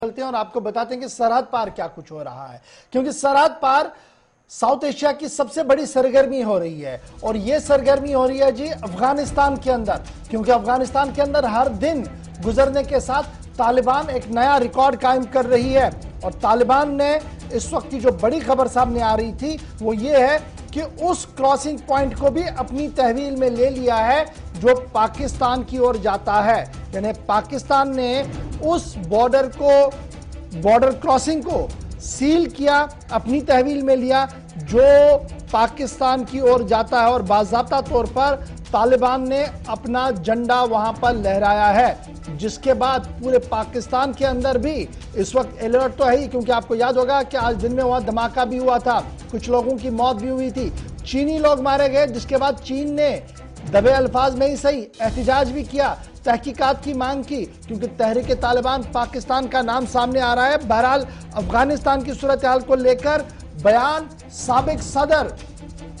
चलते हैं और आपको बताते हैं कि सरहद पार क्या कुछ हो रहा है, क्योंकि सरहद पार साउथ एशिया की सबसे बड़ी सरगर्मी हो रही है। और यह सरगर्मी हो रही है जी अफगानिस्तान के अंदर, क्योंकि अफगानिस्तान के अंदर हर दिन गुजरने के साथ तालिबान एक नया रिकॉर्ड कायम कर रही है। और तालिबान ने इस वक्त की जो बड़ी खबर सामने आ रही थी वो ये है कि उस क्रॉसिंग पॉइंट को भी अपनी तहवील में ले लिया है जो पाकिस्तान की ओर जाता है। यानी पाकिस्तान ने उस बॉर्डर क्रॉसिंग को सील किया, अपनी तहवील में लिया जो पाकिस्तान की ओर जाता है। और बाज़ाब्ता तौर पर तालिबान ने अपना झंडा वहां पर लहराया है, जिसके बाद पूरे पाकिस्तान के अंदर भी इस वक्त अलर्ट तो है ही, क्योंकि आपको याद होगा कि आज दिन में वहां धमाका भी हुआ था, कुछ लोगों की मौत भी हुई थी, चीनी लोग मारे गए, जिसके बाद चीन ने दबे अल्फाज में ही सही एहतिजाज भी किया, तहकीकात की मांग की, क्योंकि तहरीक तालिबान पाकिस्तान का नाम सामने आ रहा है। बहरहाल अफगानिस्तान की सूरत हाल को लेकर बयान साबिक सदर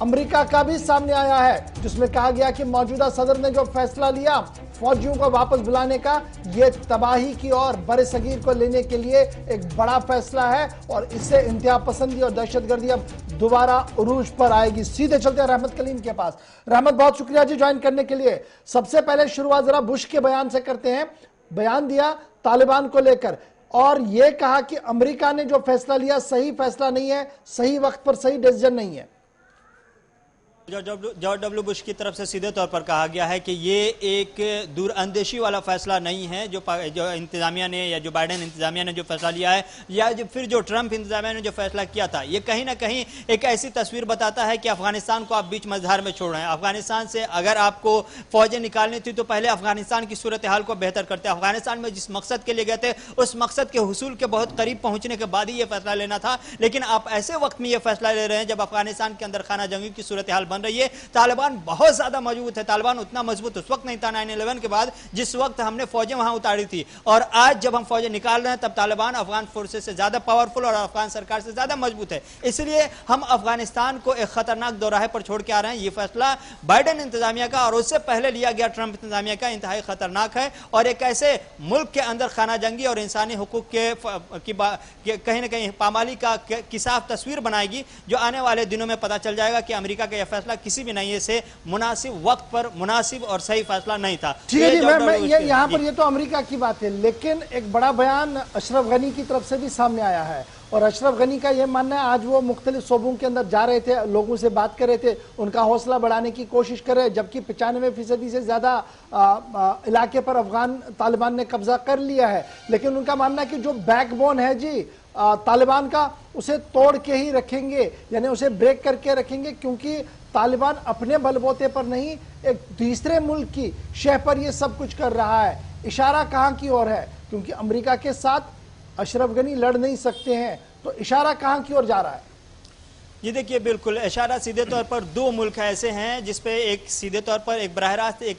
अमेरिका का भी सामने आया है, जिसमें कहा गया कि मौजूदा सदर ने जो फैसला लिया फौजियों को वापस बुलाने का, यह तबाही की और बड़े सगीर को लेने के लिए एक बड़ा फैसला है और इससे इंतहा पसंदी और दहशतगर्दी अब दोबारा उरूज पर आएगी। सीधे चलते हैं रहमत कलीम के पास। रहमत, बहुत शुक्रिया जी ज्वाइन करने के लिए। सबसे पहले शुरुआत जरा बुश के बयान से करते हैं। बयान दिया तालिबान को लेकर और यह कहा कि अमेरिका ने जो फैसला लिया सही फैसला नहीं है, सही वक्त पर सही डिसीजन नहीं है। जॉर्ज डब्ल्यू बुश की तरफ से सीधे तौर पर कहा गया है कि ये एक दूरअंदेशी वाला फैसला नहीं है जो इंतजामिया ने या जो बाइडेन इंतजामिया ने जो फैसला लिया है या फिर जो ट्रंप इंतजामिया ने जो फैसला किया था, ये कहीं ना कहीं एक ऐसी तस्वीर बताता है कि अफगानिस्तान को आप बीच मझधार में छोड़ रहे हैं। अफगानिस्तान से अगर आपको फौजें निकालनी थी तो पहले अफगानिस्तान की सूरत हाल को बेहतर करते। अफगानिस्तान में जिस मकसद के लिए गए थे उस मकसद के हुसूल के बहुत करीब पहुंचने के बाद ही यह फैसला लेना था, लेकिन आप ऐसे वक्त में यह फैसला ले रहे हैं जब अफगानिस्तान के अंदर खाना जंगी की सूरत हाल बन रही है। तालिबान बहुत ज्यादा मजबूत है। तालिबान उतना मजबूत उस वक्त नहीं था 9/11 के बाद, जिस वक्त हमने फौजें वहां उतारी थी, और आज जब हम फौजें निकाल रहे हैं तब तालिबान अफगान फोर्सेस से ज्यादा पावरफुल और अफगान सरकार से ज्यादा मजबूत है। इसलिए हम अफगानिस्तान को एक खतरनाक दोराहे पर छोड़ के आ रहे हैं। यह फैसला बाइडेन इंतजामिया का और उससे पहले लिया गया ट्रंप इंतजामिया का इंतहाई खतरनाक है और एक ऐसे मुल्क के अंदर खाना जंगी और इंसानी हुकूक के कहीं ना कहीं पामाली की साफ तस्वीर बनाएगी, जो आने वाले दिनों में पता चल जाएगा कि अमेरिका का यह फैसला किसी भी नहीं से मुनासिब वक्त पर मुनासिब और सही फैसला नहीं था। ठीक है जी, मैं यहां पर ये तो अमेरिका की बात है, लेकिन एक बड़ा बयान अशरफ गनी की तरफ से भी सामने आया है और अशरफ गनी का यह मानना है, आज वो मुख्तलिफ सूबों के अंदर जा रहे थे, लोगों से बात कर रहे थे, उनका हौसला बढ़ाने की कोशिश कर रहे हैं, जबकि 95% से ज्यादा इलाके पर अफगान तालिबान ने कब्जा कर लिया है। लेकिन उनका मानना है कि जो बैकबोन है जी तालिबान का, उसे तोड़ के ही रखेंगे, यानी उसे ब्रेक करके रखेंगे, क्योंकि तालिबान अपने बलबूते पर नहीं एक तीसरे मुल्क की शह पर यह सब कुछ कर रहा है। इशारा कहां की ओर है, क्योंकि अमेरिका के साथ अशरफ गनी लड़ नहीं सकते हैं, तो इशारा कहां की ओर जा रहा है? ये देखिए, बिल्कुल इशारा सीधे तौर पर दो मुल्क ऐसे हैं जिसपे एक सीधे तौर पर एक बराह रास्त, एक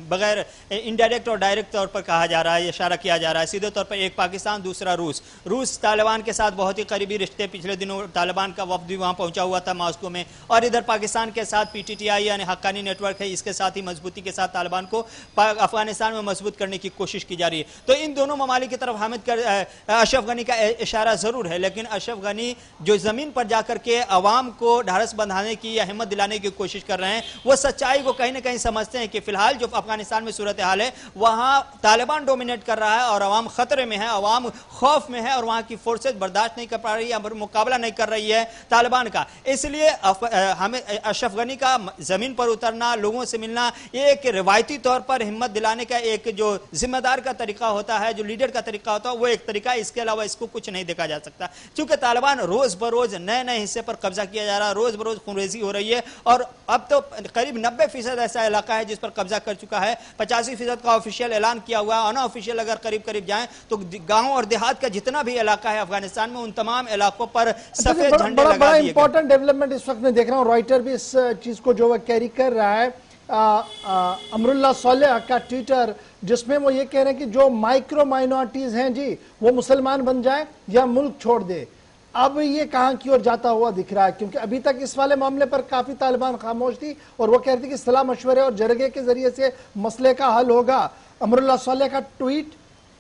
बगैर इनडायरेक्ट और डायरेक्ट तौर पर कहा जा रहा है, इशारा किया जा रहा है। सीधे तौर पर एक पाकिस्तान, दूसरा रूस। रूस तालिबान के साथ बहुत ही करीबी रिश्ते, पिछले दिनों तालिबान का वफ्द भी वहां पहुंचा हुआ था मॉस्को में, और इधर पाकिस्तान के साथ PTTI यानी हक्कानी नेटवर्क है, इसके साथ ही मजबूती के साथ तालिबान को अफगानिस्तान में मजबूत करने की कोशिश की जा रही है। तो इन दोनों ममालिक की तरफ अशरफ गनी का इशारा जरूर है, लेकिन अशरफ गनी जो जमीन पर जाकर के अवाम को ढारस बंधाने की या हिम्मत दिलाने की कोशिश कर रहे हैं, वो सच्चाई को कहीं ना कहीं समझते हैं कि फिलहाल जो अफगानिस्तान में सूरत हाल है वहां तालिबान डोमिनेट कर रहा है और अवाम खतरे में है, अवाम खौफ में है और वहां की फोर्सेज बर्दाश्त नहीं कर पा रही है, मुकाबला नहीं कर रही है तालिबान का। इसलिए हमें अशरफ गनी का जमीन पर उतरना, लोगों से मिलना, ये एक रिवायती तौर पर हिम्मत दिलाने का एक जो जिम्मेदार का तरीका होता है, जो लीडर का तरीका होता है, वो एक तरीका। इसके अलावा इसको कुछ नहीं देखा जा सकता, क्योंकि तालिबान रोज बरोज नए नए हिस्से पर कब्जा किया जा रहा है, रोज बरोज खूनरेजी हो रही है और अब तो करीब 90% ऐसा इलाका है जिस पर कब्जा कर चुका है। 85% का ऑफिशियल ऐलान किया हुआ है, अनऑफिशियल अगर करीब करीब जाएं तो गांव और देहात का जितना भी इलाका है अफगानिस्तान में, उन तमाम इलाकों पर सफेद झंडे लगा दिए गए। इंपॉर्टेंट डेवलपमेंट इस वक्त मैं देख रहा हूं, रॉयटर भी इस चीज को जो कैरी कर रहा है, अमरुल्लाह सोलेह का ट्विटर, जिसमें वो ये कह रहे हैं कि जो माइक्रो माइनॉरिटीज हैं जी वो मुसलमान बन जाए या मुल्क छोड़ दे। अब ये कहां की ओर जाता हुआ दिख रहा है, क्योंकि अभी तक इस वाले मामले पर काफी तालिबान खामोश थी और वो कहती थी कि सलाह मशवरे और जरगे के जरिए से मसले का हल होगा। अमरुल्लाह सोलेह का ट्वीट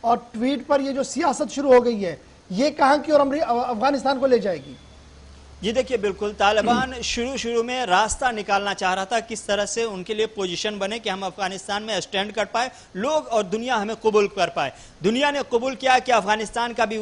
और ट्वीट पर ये जो सियासत शुरू हो गई है, ये कहां की और अफगानिस्तान को ले जाएगी? जी देखिए, बिल्कुल तालिबान शुरू में रास्ता निकालना चाह रहा था, किस तरह से उनके लिए पोजीशन बने कि हम अफगानिस्तान में स्टैंड कर पाए, लोग और दुनिया हमें कबूल कर पाए। दुनिया ने कबूल किया कि अफगानिस्तान का भी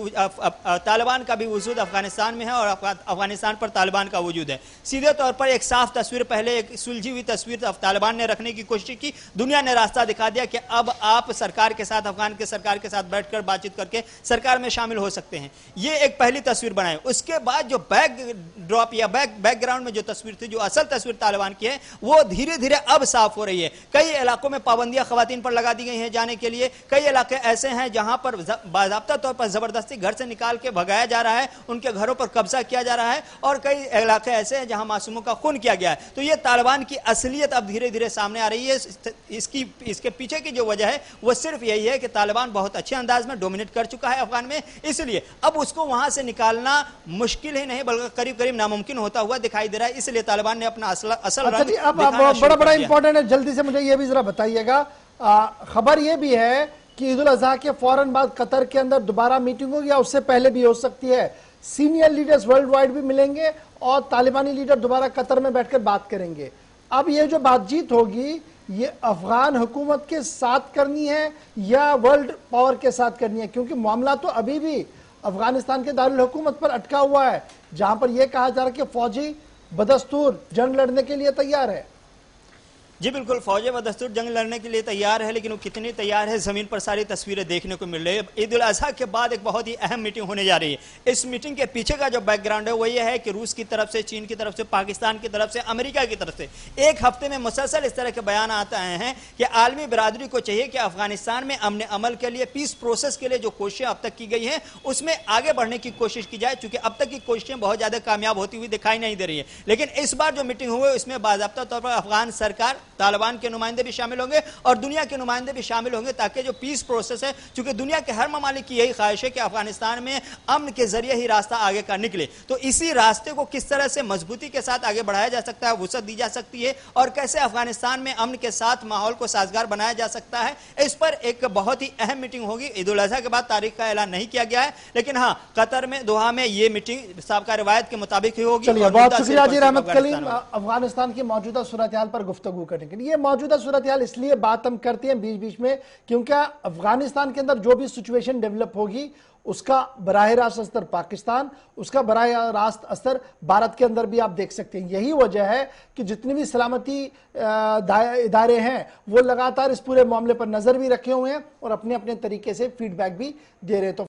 तालिबान का भी वजूद अफगानिस्तान में है और अफगानिस्तान पर तालिबान का वजूद है। सीधे तौर पर एक साफ तस्वीर, पहले एक सुलझी हुई तस्वीर तालिबान ने रखने की कोशिश की, दुनिया ने रास्ता दिखा दिया कि अब आप सरकार के साथ, अफगान के सरकार के साथ बैठकर बातचीत करके सरकार में शामिल हो सकते हैं। ये एक पहली तस्वीर बनाई। उसके बाद जो बैकड्रॉप या बैकग्राउंड में जो तस्वीर थी, जो असल तस्वीर तालिबान की है, वो धीरे धीरे अब साफ हो रही है। कई इलाकों में पाबंदियां खवातीन पर लगा दी गई हैं जाने के लिए। कई इलाके ऐसे हैं जहां पर बाज़ाब्ता तौर पर जबरदस्ती घर से निकाल के भगाया जा रहा है, उनके घरों पर कब्जा किया जा रहा है, और कई इलाके ऐसे हैं जहां मासूमों का खून किया गया है। तो ये तालिबान की असलियत अब धीरे धीरे सामने आ रही है। इसके पीछे की जो वजह है वो सिर्फ यही है कि तालिबान बहुत अच्छे अंदाज में डोमिनेट कर चुका है अफगान में, इसलिए अब उसको वहां से निकालना मुश्किल ही नहीं बल्कि करीब करीब नामुमकिन होता हुआ दिखाई दे रहा है। इसलिए तालिबान ने अपना असल अच्छा जी, अब बड़ा इंपॉर्टेंट है, जल्दी से मुझे ये भी जरा बताइएगा। खबर ये भी है कि ईद उल अजहा के फौरन बाद कतर के अंदर दोबारा मीटिंग होगी या उससे पहले भी हो सकती है। सीनियर लीडर्स वर्ल्ड वाइड भी मिलेंगे और तालिबानी लीडर दोबारा कतर में बैठकर बात करेंगे। अब ये जो बातचीत होगी, ये अफगान हुकूमत के साथ करनी है या वर्ल्ड पावर के साथ करनी है? क्योंकि मामला तो अभी भी अफगानिस्तान के दारुल हुकूमत पर अटका हुआ है, जहां पर यह कहा जा रहा है कि फौजी बदस्तूर जंग लड़ने के लिए तैयार है। जी बिल्कुल, फौज बदस्तूर जंग लड़ने के लिए तैयार है, लेकिन वो कितनी तैयार है, जमीन पर सारी तस्वीरें देखने को मिल रही है। ईद उल अजहा के बाद एक बहुत ही अहम मीटिंग होने जा रही है। इस मीटिंग के पीछे का जो बैकग्राउंड है वो ये है कि रूस की तरफ से, चीन की तरफ से, पाकिस्तान की तरफ से, अमेरिका की तरफ से एक हफ्ते में मुसलसल इस तरह के बयान आते आए हैं कि आलमी बिरादरी को चाहिए कि अफगानिस्तान में अमन अमल के लिए, पीस प्रोसेस के लिए जो कोशिशें अब तक की गई हैं उसमें आगे बढ़ने की कोशिश की जाए, चूंकि अब तक की कोशिशें बहुत ज्यादा कामयाब होती हुई दिखाई नहीं दे रही है। लेकिन इस बार जो मीटिंग हुई इसमें बाज़ाब्ता तौर पर अफगान सरकार, तालिबान के नुमाइंदे भी शामिल होंगे और दुनिया के नुमाइंदे भी शामिल होंगे, ताकि जो पीस प्रोसेस है, क्योंकि दुनिया के हर ममालिक की यही ख्वाहिश है कि अफगानिस्तान में अमन के जरिए ही रास्ता आगे का निकले। तो इसी रास्ते को किस तरह से मजबूती के साथ आगे बढ़ाया जा सकता है, वुसअत दी जा सकती है, और कैसे अफगानिस्तान में अमन के साथ माहौल को साजगार बनाया जा सकता है, इस पर एक बहुत ही अहम मीटिंग होगी। ईद उल अजहा के बाद तारीख का ऐलान नहीं किया गया है, लेकिन हाँ, कतर में, दोहा में ये मीटिंग साबका रिवायत के मुताबिक ही होगी। बहुत शुक्रिया जी रहमत कलीम, अफगानिस्तान की मौजूदा सूरत हाल पर गुफ्तगू करने के लिए। ये मौजूदा सूरत हाल इसलिए बात हम करते हैं बीच बीच में, क्योंकि अफगानिस्तान के अंदर जो भी सिचुएशन डेवलप होगी उसका बराह रास्त असर पाकिस्तान, उसका बराह रास्त असर भारत के अंदर भी आप देख सकते हैं। यही वजह है कि जितनी भी सलामती इदारे हैं वो लगातार इस पूरे मामले पर नजर भी रखे हुए हैं और अपने अपने तरीके से फीडबैक भी दे रहे हैं। तो